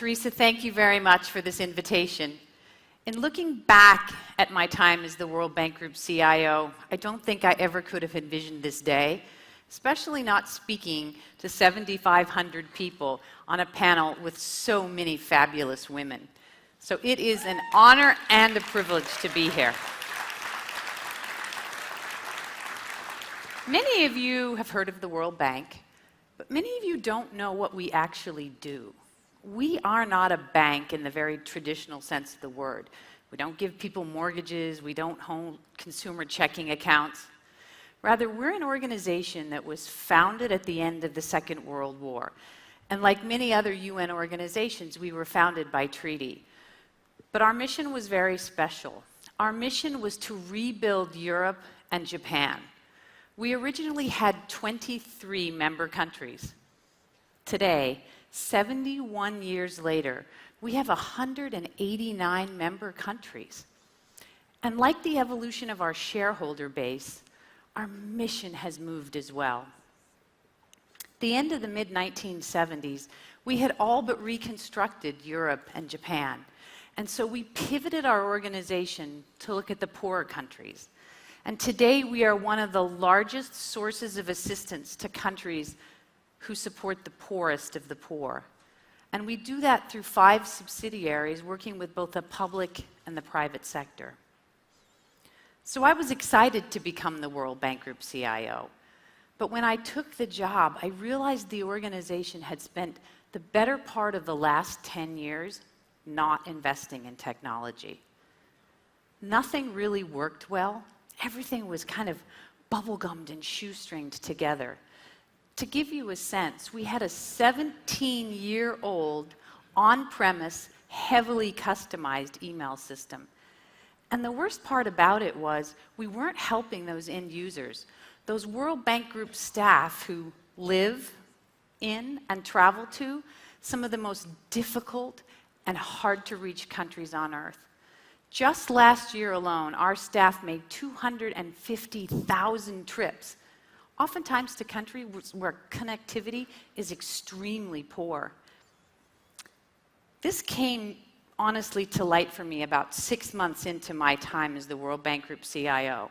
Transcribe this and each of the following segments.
Teresa, thank you very much for this invitation. In looking back at my time as the World Bank Group CIO, I don't think I ever could have envisioned this day, especially not speaking to 7,500 people on a panel with so many fabulous women. So it is an honor and a privilege to be here. Many of you have heard of the World Bank, but many of you don't know what we actually do. We are not a bank in the very traditional sense of the word. We don't give people mortgages, we don't hold consumer checking accounts. Rather, we're an organization that was founded at the end of the Second World War. And like many other UN organizations, we were founded by treaty. But our mission was very special. Our mission was to rebuild Europe and Japan. We originally had 23 member countries. Today, 71 years later, we have 189 member countries. And like the evolution of our shareholder base, our mission has moved as well. At the end of the mid-1970s, we had all but reconstructed Europe and Japan. And so we pivoted our organization to look at the poorer countries. And today we are one of the largest sources of assistance to countries who support the poorest of the poor. And we do that through 5 subsidiaries working with both the public and the private sector. So I was excited to become the World Bank Group CIO. But when I took the job, I realized the organization had spent the better part of the last 10 years not investing in technology. Nothing really worked well. Everything was kind of bubblegummed and shoestringed together. To give you a sense, we had a 17-year-old on-premise, heavily customized email system. And the worst part about it was we weren't helping those end users. Those World Bank Group staff who live in and travel to some of the most difficult and hard-to-reach countries on Earth. Just last year alone, our staff made 250,000 trips, oftentimes to countries where connectivity is extremely poor. This came honestly to light for me about 6 months into my time as the World Bank Group CIO.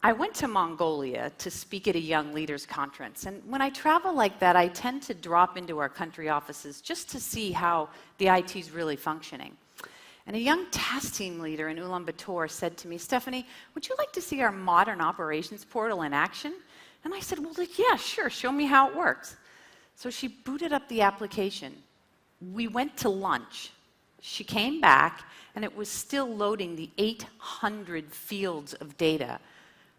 I went to Mongolia to speak at a Young Leaders Conference, and when I travel like that, I tend to drop into our country offices just to see how the IT is really functioning. And a young task team leader in Ulaanbaatar said to me, "Stephanie, would you like to see our modern operations portal in action?" And I said, "Well, yeah, sure, show me how it works." So she booted up the application. We went to lunch. She came back, and it was still loading the 800 fields of data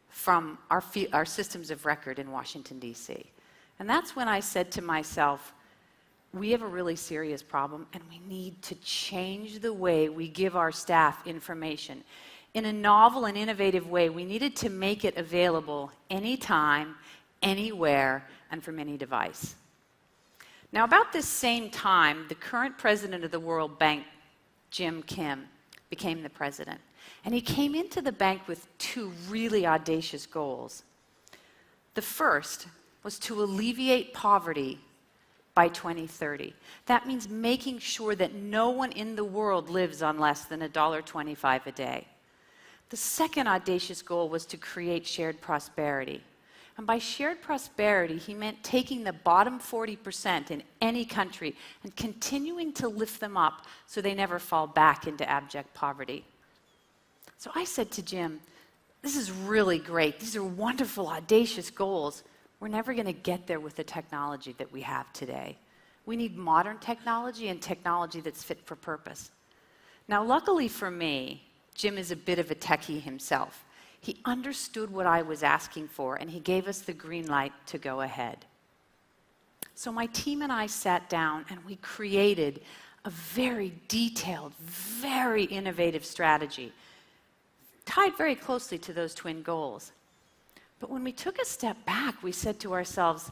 from our systems of record in Washington, D.C. And that's when I said to myself, we have a really serious problem, and we need to change the way we give our staff information. In a novel and innovative way, we needed to make it available anytime, anywhere, and from any device. Now, about this same time, the current president of the World Bank, Jim Kim, became the president. And he came into the bank with 2 really audacious goals. The first was to alleviate poverty by 2030. That means making sure that no one in the world lives on less than $1.25 a day. The second audacious goal was to create shared prosperity. And by shared prosperity, he meant taking the bottom 40% in any country and continuing to lift them up so they never fall back into abject poverty. So I said to Jim, "This is really great. These are wonderful, audacious goals. We're never going to get there with the technology that we have today. We need modern technology and technology that's fit for purpose." Now, luckily for me, Jim is a bit of a techie himself. He understood what I was asking for, and he gave us the green light to go ahead. So my team and I sat down, and we created a very detailed, very innovative strategy, tied very closely to those twin goals. But when we took a step back, we said to ourselves,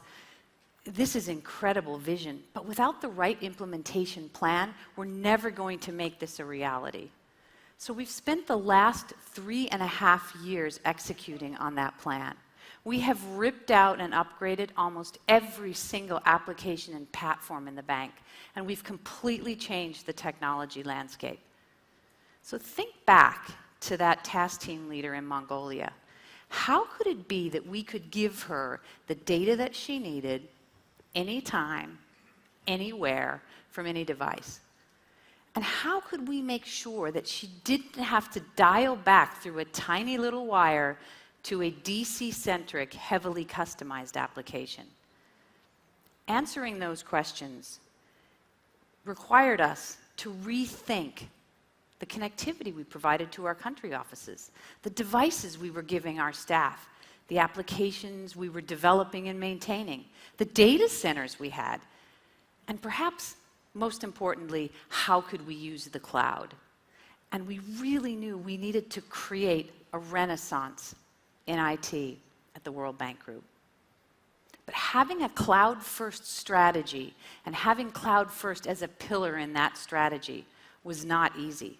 this is incredible vision, but without the right implementation plan, we're never going to make this a reality. So we've spent the last 3.5 years executing on that plan. We have ripped out and upgraded almost every single application and platform in the bank, and we've completely changed the technology landscape. So think back to that task team leader in Mongolia. How could it be that we could give her the data that she needed anytime, anywhere, from any device? And how could we make sure that she didn't have to dial back through a tiny little wire to a DC-centric, heavily customized application? Answering those questions required us to rethink the connectivity we provided to our country offices, the devices we were giving our staff, the applications we were developing and maintaining, the data centers we had, and perhaps most importantly, how could we use the cloud? And we really knew we needed to create a renaissance in IT at the World Bank Group. But having a cloud-first strategy and having cloud-first as a pillar in that strategy was not easy.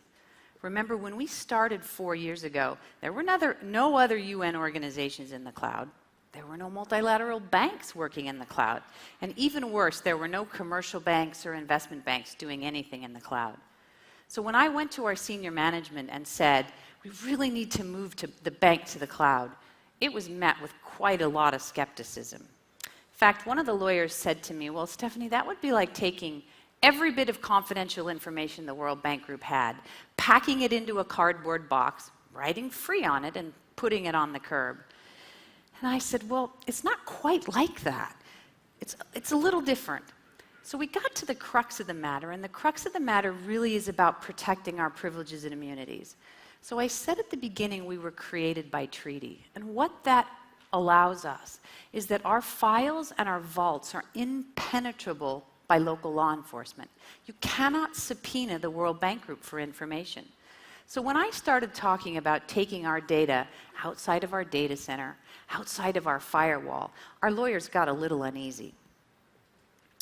Remember, when we started 4 years ago, there were no other UN organizations in the cloud. There were no multilateral banks working in the cloud. And even worse, there were no commercial banks or investment banks doing anything in the cloud. So when I went to our senior management and said, we really need to move the bank to the cloud, it was met with quite a lot of skepticism. In fact, one of the lawyers said to me, well, Stephanie, that would be like taking every bit of confidential information the World Bank Group had, packing it into a cardboard box, writing free on it, and putting it on the curb. And I said, well, it's not quite like that. It's a little different. So we got to the crux of the matter, and the crux of the matter really is about protecting our privileges and immunities. So I said at the beginning we were created by treaty, and what that allows us is that our files and our vaults are impenetrable by local law enforcement. You cannot subpoena the World Bank Group for information. So when I started talking about taking our data outside of our data center, outside of our firewall, our lawyers got a little uneasy.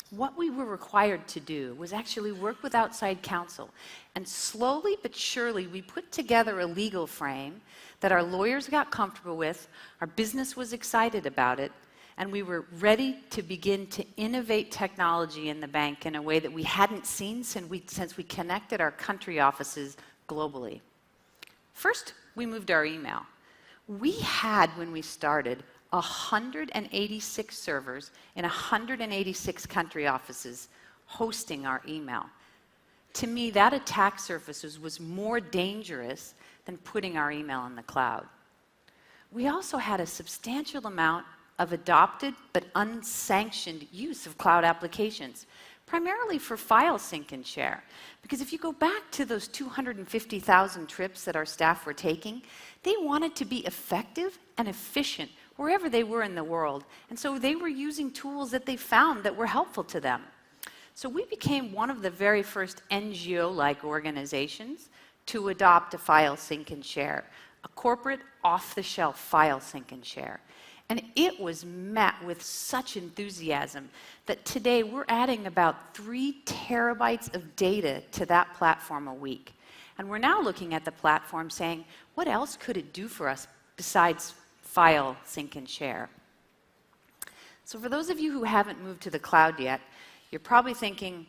What we were required to do was actually work with outside counsel, and slowly but surely we put together a legal frame that our lawyers got comfortable with, our business was excited about it, and we were ready to begin to innovate technology in the bank in a way that we hadn't seen since we connected our country offices globally. First, we moved our email. We had, when we started, 186 servers in 186 country offices hosting our email. To me, that attack surface was more dangerous than putting our email in the cloud. We also had a substantial amount of adopted but unsanctioned use of cloud applications, primarily for file sync and share. Because if you go back to those 250,000 trips that our staff were taking, they wanted to be effective and efficient wherever they were in the world. And so they were using tools that they found that were helpful to them. So we became one of the very first NGO-like organizations to adopt a file sync and share, a corporate off-the-shelf file sync and share. And it was met with such enthusiasm that today we're adding about 3 terabytes of data to that platform a week. And we're now looking at the platform saying, what else could it do for us besides file sync and share? So for those of you who haven't moved to the cloud yet, you're probably thinking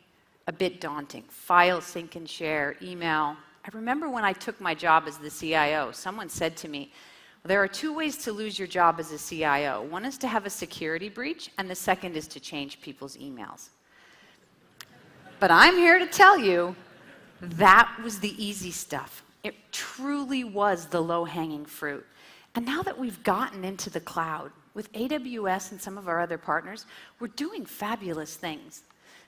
a bit daunting. File sync and share, email. I remember when I took my job as the CIO, someone said to me, there are 2 ways to lose your job as a CIO. One is to have a security breach, and the second is to change people's emails. But I'm here to tell you, that was the easy stuff. It truly was the low-hanging fruit. And now that we've gotten into the cloud, with AWS and some of our other partners, we're doing fabulous things.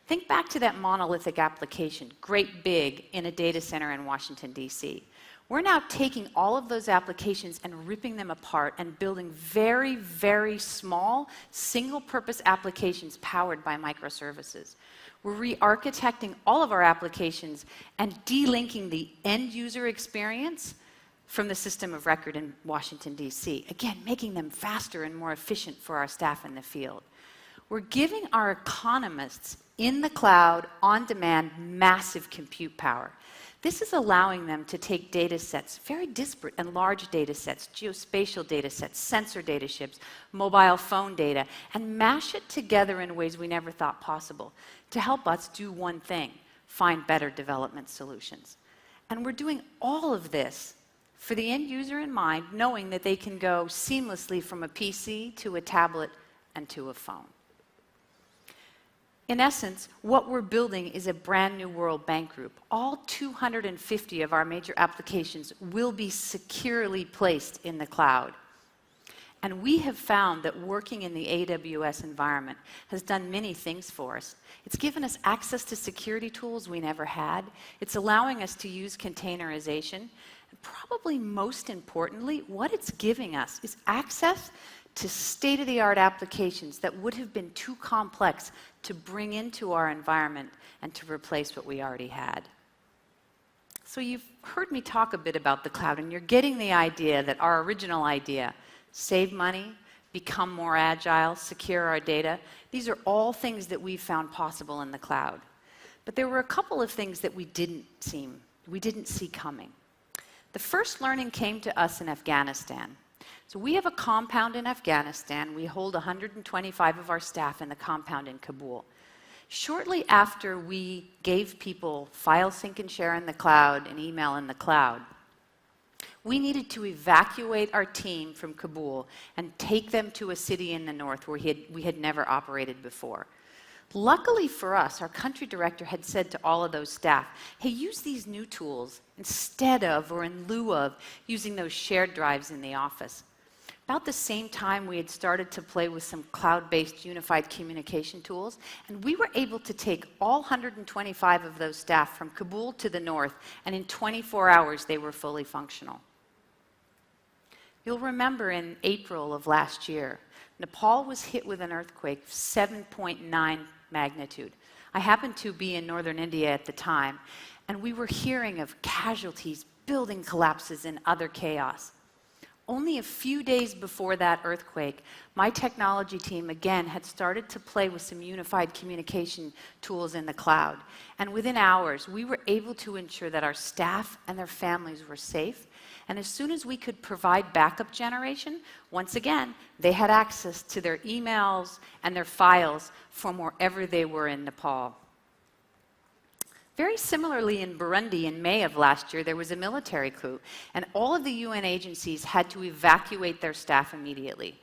Think back to that monolithic application, great big, in a data center in Washington, D.C. We're now taking all of those applications and ripping them apart and building very, very small, single-purpose applications powered by microservices. We're re-architecting all of our applications and delinking the end-user experience from the system of record in Washington, D.C. Again, making them faster and more efficient for our staff in the field. We're giving our economists in the cloud, on demand, massive compute power. This is allowing them to take data sets, very disparate and large data sets, geospatial data sets, sensor data ships, mobile phone data, and mash it together in ways we never thought possible to help us do one thing: find better development solutions. And we're doing all of this for the end user in mind, knowing that they can go seamlessly from a PC to a tablet and to a phone. In essence, what we're building is a brand new World Bank Group. All 250 of our major applications will be securely placed in the cloud. And we have found that working in the AWS environment has done many things for us. It's given us access to security tools we never had. It's allowing us to use containerization. And probably most importantly, what it's giving us is access to state-of-the-art applications that would have been too complex to bring into our environment and to replace what we already had. So you've heard me talk a bit about the cloud, and you're getting the idea that our original idea, save money, become more agile, secure our data, these are all things that we found possible in the cloud. But there were a couple of things that we didn't see coming. The first learning came to us in Afghanistan. So we have a compound in Afghanistan. We hold 125 of our staff in the compound in Kabul. Shortly after we gave people file sync and share in the cloud and email in the cloud, we needed to evacuate our team from Kabul and take them to a city in the north where we had never operated before. Luckily for us, our country director had said to all of those staff, hey, use these new tools instead of or in lieu of using those shared drives in the office. About the same time, we had started to play with some cloud-based unified communication tools, and we were able to take all 125 of those staff from Kabul to the north, and in 24 hours, they were fully functional. You'll remember in April of last year, Nepal was hit with an earthquake of 7.9 magnitude. I happened to be in northern India at the time, and we were hearing of casualties, building collapses, and other chaos. Only a few days before that earthquake, my technology team again had started to play with some unified communication tools in the cloud. And within hours, we were able to ensure that our staff and their families were safe. And as soon as we could provide backup generation, once again, they had access to their emails and their files from wherever they were in Nepal. Very similarly, in Burundi in May of last year, there was a military coup, and all of the UN agencies had to evacuate their staff immediately.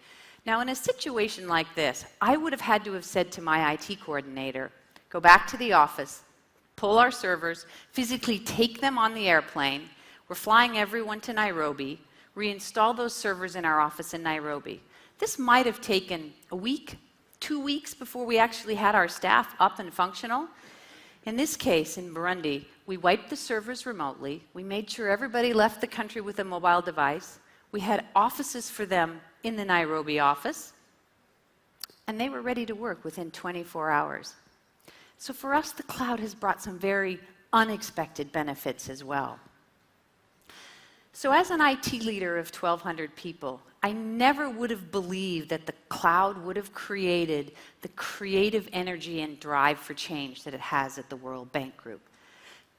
Now, in a situation like this, I would have had to have said to my IT coordinator, go back to the office, pull our servers, physically take them on the airplane. We're flying everyone to Nairobi, reinstall those servers in our office in Nairobi. This might have taken a week, 2 weeks before we actually had our staff up and functional. In this case, in Burundi, we wiped the servers remotely. We made sure everybody left the country with a mobile device. We had offices for them in the Nairobi office, and they were ready to work within 24 hours. So for us, the cloud has brought some very unexpected benefits as well. So as an IT leader of 1,200 people, I never would have believed that the cloud would have created the creative energy and drive for change that it has at the World Bank Group.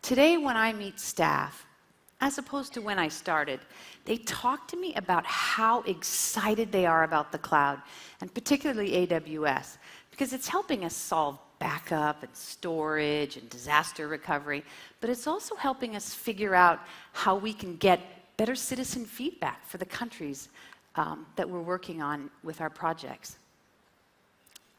Today, when I meet staff, as opposed to when I started, they talk to me about how excited they are about the cloud, and particularly AWS, because it's helping us solve backup and storage and disaster recovery, but it's also helping us figure out how we can get better citizen feedback for the countries that we're working on with our projects.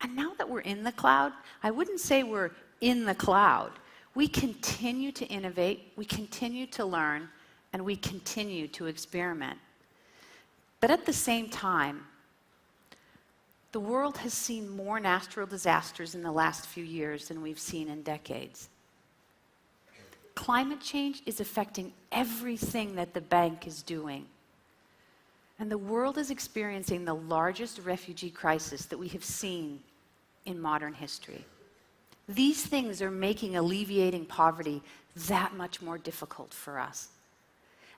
And now that we're in the cloud, I wouldn't say we're in the cloud. We continue to innovate, we continue to learn, and we continue to experiment. But at the same time, the world has seen more natural disasters in the last few years than we've seen in decades. Climate change is affecting everything that the bank is doing. And the world is experiencing the largest refugee crisis that we have seen in modern history. These things are making alleviating poverty that much more difficult for us.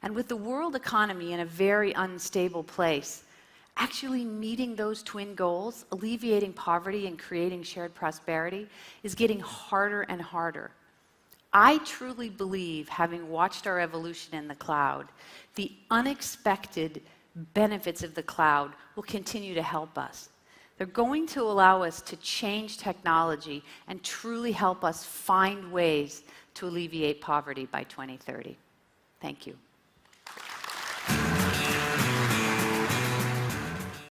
And with the world economy in a very unstable place, actually meeting those twin goals, alleviating poverty and creating shared prosperity, is getting harder and harder. I truly believe, having watched our evolution in the cloud, the unexpected benefits of the cloud will continue to help us. They're going to allow us to change technology and truly help us find ways to alleviate poverty by 2030. Thank you.